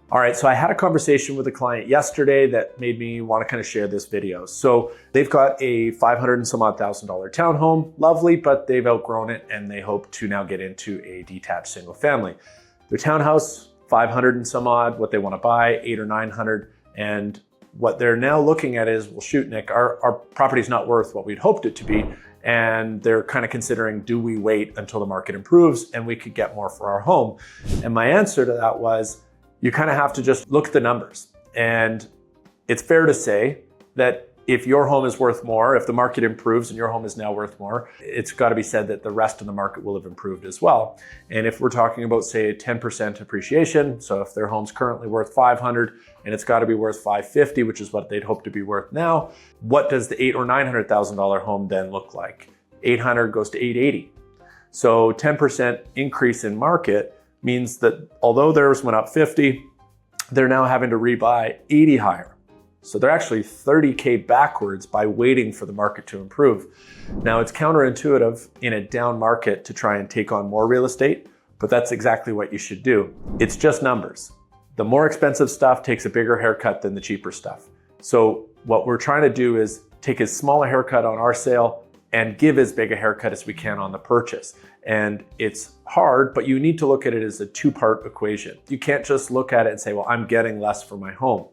All right, so I had a conversation with a client yesterday that made me want to kind of share this video. So they've got a $500 and some odd thousand townhome, lovely, but they've outgrown it and they hope to now get into a detached single family. Their townhouse, 500 and some odd, what they want to buy, 800 or 900. And what they're now looking at is, well, shoot, Nick, our property's not worth what we'd hoped it to be. And they're kind of considering, do we wait until the market improves and we could get more for our home? And my answer to that was, you kind of have to just look at the numbers. And it's fair to say that if your home is worth more, if the market improves and your home is now worth more, it's got to be said that the rest of the market will have improved as well. And if we're talking about, say, a 10% appreciation, so if their home's currently worth 500 and it's got to be worth 550, which is what they'd hope to be worth now, what does the $800,000 or $900,000 home then look like? 800 goes to 880. So 10% increase in market means that although theirs went up 50, they're now having to rebuy 80 higher. So they're actually 30K backwards by waiting for the market to improve. Now it's counterintuitive in a down market to try and take on more real estate, but that's exactly what you should do. It's just numbers. The more expensive stuff takes a bigger haircut than the cheaper stuff. So what we're trying to do is take as small a haircut on our sale and give as big a haircut as we can on the purchase. And it's hard, but you need to look at it as a two-part equation. You can't just look at it and say, well, I'm getting less for my home.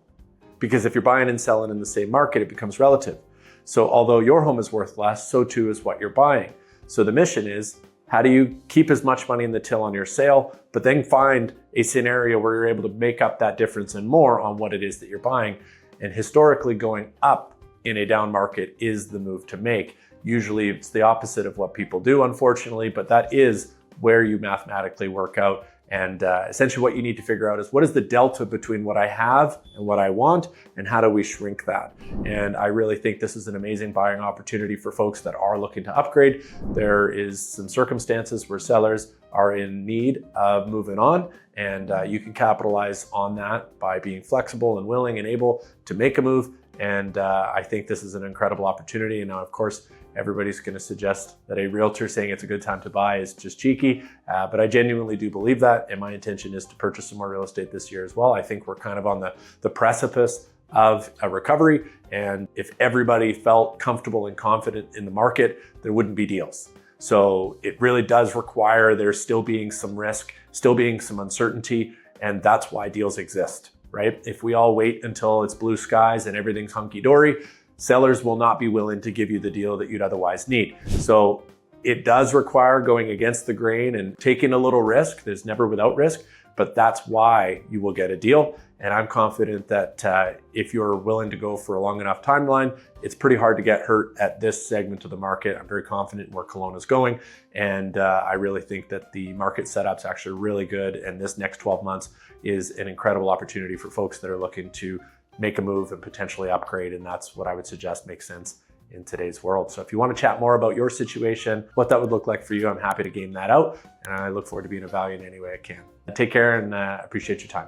Because if you're buying and selling in the same market, it becomes relative. So although your home is worth less, so too is what you're buying. So the mission is, how do you keep as much money in the till on your sale, but then find a scenario where you're able to make up that difference and more on what it is that you're buying. And historically, going up in a down market is the move to make. Usually it's the opposite of what people do, unfortunately, but that is where you mathematically work out. And essentially what you need to figure out is, what is the delta between what I have and what I want, and how do we shrink that? And I really think this is an amazing buying opportunity for folks that are looking to upgrade. There is some circumstances where sellers are in need of moving on, and you can capitalize on that by being flexible and willing and able to make a move. And I think this is an incredible opportunity. And now, of course, everybody's going to suggest that a realtor saying it's a good time to buy is just cheeky, but I genuinely do believe that. And my intention is to purchase some more real estate this year as well. I think we're kind of on the precipice of a recovery. And if everybody felt comfortable and confident in the market, there wouldn't be deals. So it really does require there still being some risk, still being some uncertainty. And that's why deals exist, right? If we all wait until it's blue skies and everything's hunky-dory, sellers will not be willing to give you the deal that you'd otherwise need. So it does require going against the grain and taking a little risk. There's never without risk, but that's why you will get a deal. And I'm confident that if you're willing to go for a long enough timeline, it's pretty hard to get hurt at this segment of the market. I'm very confident in where Kelowna is going. And I really think that the market setup's actually really good. And this next 12 months is an incredible opportunity for folks that are looking to make a move and potentially upgrade. And that's what I would suggest makes sense in today's world. So if you want to chat more about your situation, what that would look like for you, I'm happy to game that out. And I look forward to being of value in any way I can. Take care and appreciate your time.